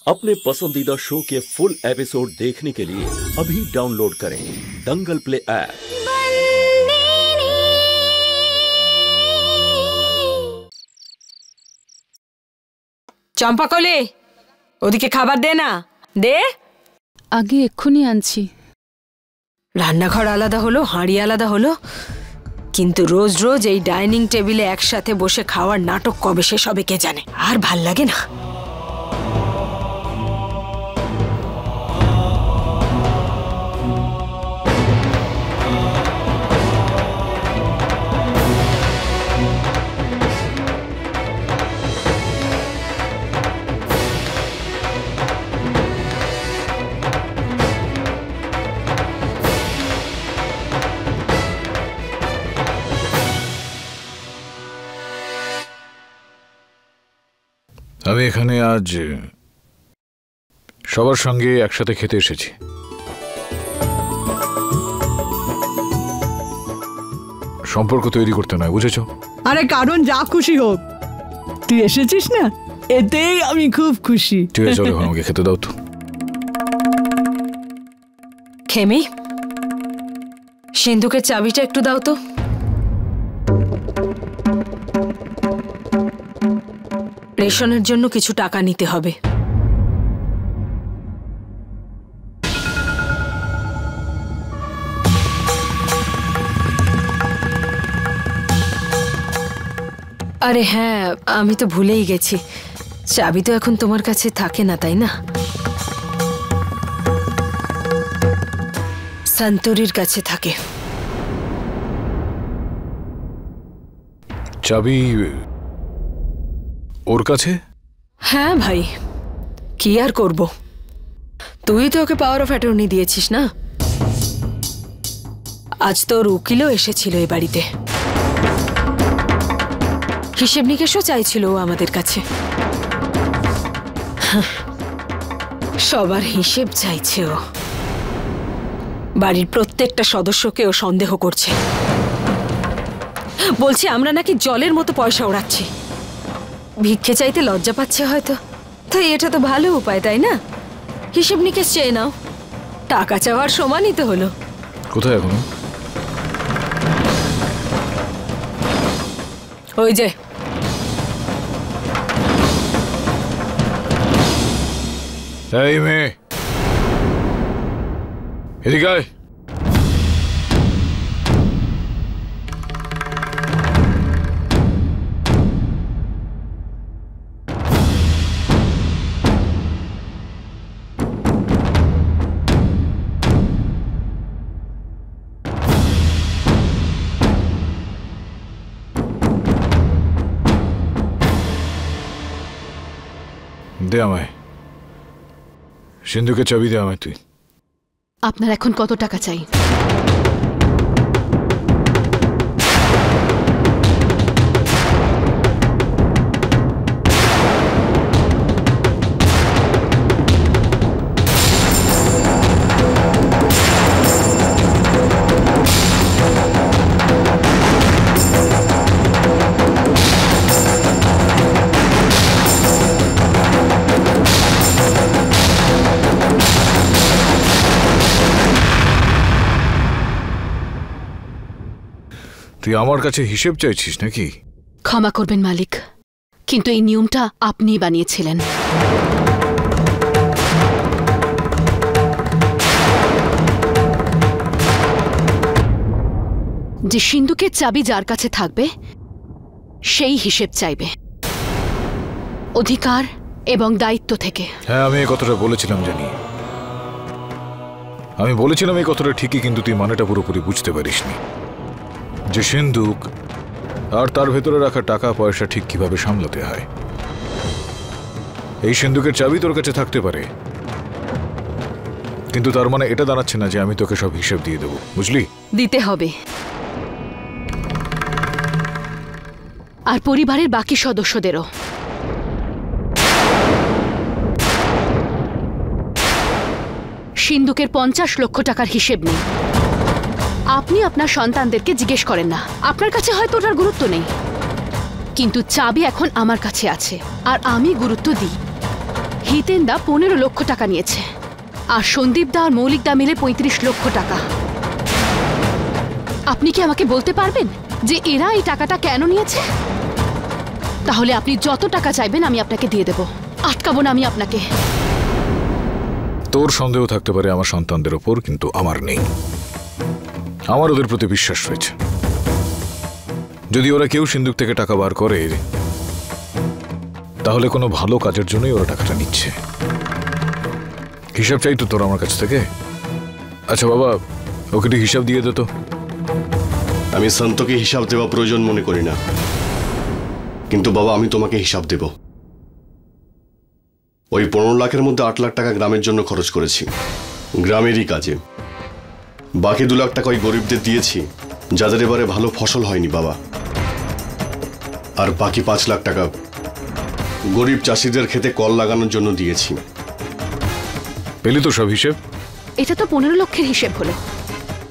अपने पसंदीदा शो के फुल एपिसोड देखने के लिए अभी डाउनलोड करें दंगल प्ले ऐप। চম্পাকলি, ওদিকে খাবার দে না। দে। আগে এক্ষুনি আনছি। রান্নাঘর আলাদা হলো, হাঁড়ি আলাদা হলো, কিন্তু রোজ রোজ এই ডাইনিং টেবিলে একসাথে বসে খাওয়ার নাটক কবে শেষ হবে কে জানে। আর ভাল লাগে না। আমি এখানে আজ সবার সঙ্গে একসাথে খেতে এসেছি। সম্পর্ক তৈরি করতে নয়, বুঝেছো? আরে কারণ যা খুশি হোক, তুই এসেছিস না, এতেই আমি খুব খুশি। ঠিক আছে, চলো আমাকে খেতে দাও তো। খেমি, সিন্ধুকের চাবিটা একটু দাও তো। রেশনের জন্য কিছু টাকা নিতে হবে। আরে হ্যাঁ, আমি তো ভুলেই গেছি, চাবি তো এখন তোমার কাছে থাকে না, তাই না? সন্তোরির কাছে থাকে। চাবি ওর কাছে? হ্যাঁ ভাই, কি আর করব, তুই তো ওকে পাওয়ার অফ অ্যাটর্নি দিয়েছিস না। আজ তোর উকিলও এসেছিল এই বাড়িতে, হিসেব নিকেশও চাইছিল ও আমাদের কাছে। সবার হিসেব চাইছে ও। বাড়ির প্রত্যেকটা সদস্যকে ও সন্দেহ করছে, বলছে আমরা নাকি জলের মতো পয়সা ওড়াচ্ছি। ভিক্ষে চাইতে লজ্জা পাচ্ছে হয়তো, তাই এটা তো ভালো উপায়, তাই না? হিসেব নিকেশ চেয়ে নাও, টাকা চাওয়ার সমানই তো হলো। কোথায় এখন? ওই যে এই মেয়ে, এদিকে আয়। দে আমায় সিন্ধুকে চাবি, দে আমায়। তুই আপনার এখন কত টাকা চাই? তুই আমার কাছে হিসেব চাইছিস নাকি? ক্ষমা করবেন মালিক, কিন্তু এই নিয়মটা আপনিই বানিয়েছিলেন। যে সিন্ধুকের চাবি যার কাছে থাকবে সেই হিসেব চাইবে, অধিকার এবং দায়িত্ব থেকে। হ্যাঁ, আমি এই কথাটা বলেছিলাম, জানি। আমি বলেছিলাম এই কথাটা ঠিকই, কিন্তু তুই মানেটা পুরোপুরি বুঝতে পারিসনি। যে সিন্ধুক আর তার ভেতরে রাখা টাকা পয়সা ঠিক কিভাবে সামলাতে হয়। এই সিন্ধুকের চাবি তোর কাছে থাকতে পারে, কিন্তু তার মানে এটা দাঁড়াচ্ছে না যে আমি তোকে সব হিসেব দিয়ে দেবো, বুঝলি? দিতে হবে। আর পরিবারের বাকি সদস্যদেরও। সিন্ধুকের 50 লক্ষ টাকার হিসেব নেই। আপনি আপনার সন্তানদেরকে জিজ্ঞেস করেন না, আপনার কাছে হয়তো ওটার গুরুত্ব নেই, কিন্তু চাবি এখন আমার কাছে আছে আর আমি গুরুত্ব দিই। হিতেন দা 15 লক্ষ টাকা নিয়েছে, আর সন্দীপ দা আর মৌলিক দা মিলে 35 লক্ষ টাকা। আপনি কি আমাকে বলতে পারবেন যে এরা এই টাকাটা কেন নিয়েছে? তাহলে আপনি যত টাকা চাইবেন আমি আপনাকে দিয়ে দেব, আটকাবো না আমি আপনাকে। তোর সন্দেহ থাকতে পারে আমার সন্তানদের ওপর, কিন্তু আমার নেই। আমার ওদের প্রতি বিশ্বাস রয়েছে। যদি ওরা কেউ সিন্ধুক থেকে টাকা বার করে, তাহলে কোনো ভালো কাজের জন্যই ওরা টাকাটা নিচ্ছে। হিসাব চাই তো তোর আমার কাছ থেকে। আচ্ছা বাবা, ওকে একটু হিসাব দিয়ে দে তো। আমি সন্তকে হিসাব দেওয়া প্রয়োজন মনে করি না, কিন্তু বাবা আমি তোমাকে হিসাব দেব। ওই 15 লাখের মধ্যে 8 লাখ টাকা গ্রামের জন্য খরচ করেছি, গ্রামেরই কাজে। বাকি 2 লাখ টাকা ওই গরিবদের দিয়েছি যাদের এবারে ভালো ফসল হয়নি বাবা। আর বাকি 5 লাখ টাকা গরিব চাষিদের খেতে কল লাগানোর জন্য দিয়েছি। পেলি তো সব হিসেব? এটা তো 15 লক্ষের হিসেব হলো,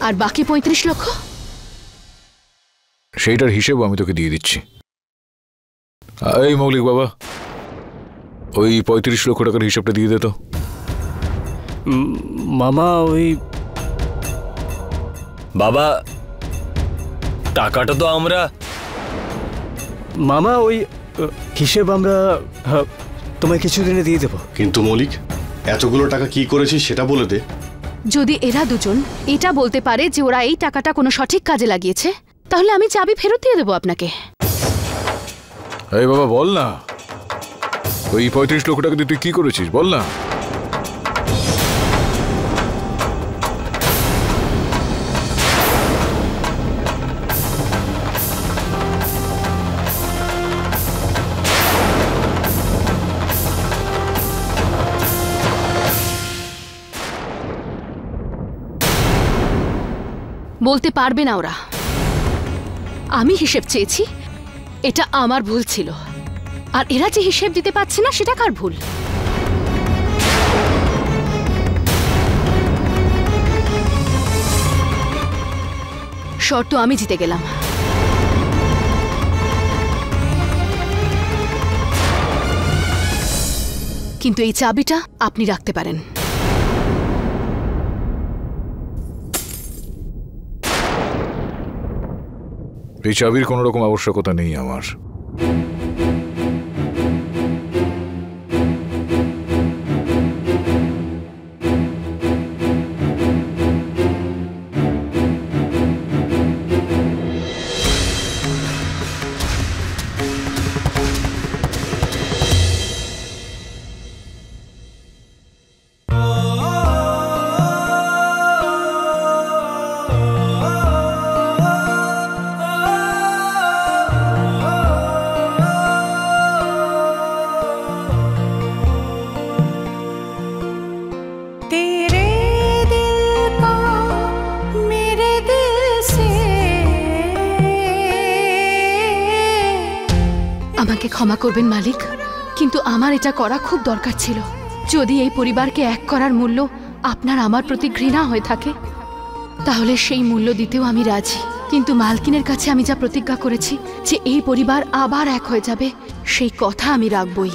আর বাকি 35 লক্ষ? সেইটার হিসেবও আমি তোকে দিয়ে দিচ্ছি। এই মৌলিক বাবা, ওই 35 লক্ষ টাকার হিসাবটা দিয়ে দে তো। মামা ওই বাবা টাকাটা তো আমরা মামা ওই হিসেব আমরা তোমায় কিছুদিনে দিয়ে দেবো। কিন্তু মৌলিক, এতগুলো টাকা কি করেছিস সেটা বলে দে। যদি এরা দুজন এটা বলতে পারে যে ওরা এই টাকাটা কোনো সঠিক কাজে লাগিয়েছে, তাহলে আমি চাবি ফেরত দিয়ে দেবো আপনাকে। এই বাবা বল না, ওই 35 লক্ষ টাকা দিয়ে তুই কি করেছিস বল না। বলতে পারবে না ওরা। আমি হিসেব চেয়েছি, এটা আমার ভুল ছিল, আর এরা যে হিসেব দিতে পারছে না সেটা কার ভুল? শর্ত আমি জিতে গেলাম। কিন্তু এই চাবিটা আপনি রাখতে পারেন। এই চাবির কোনো রকম আবশ্যকতা নেই আমার। আমাকে ক্ষমা করবেন মালিক, কিন্তু আমার এটা করা খুব দরকার ছিল। যদি এই পরিবারকে এক করার মূল্য আপনার আমার প্রতি ঘৃণা হয়ে থাকে, তাহলে সেই মূল্য দিতেও আমি রাজি। কিন্তু মালকিনের কাছে আমি যা প্রতিজ্ঞা করেছি যে এই পরিবার আবার এক হয়ে যাবে, সেই কথা আমি রাখবই।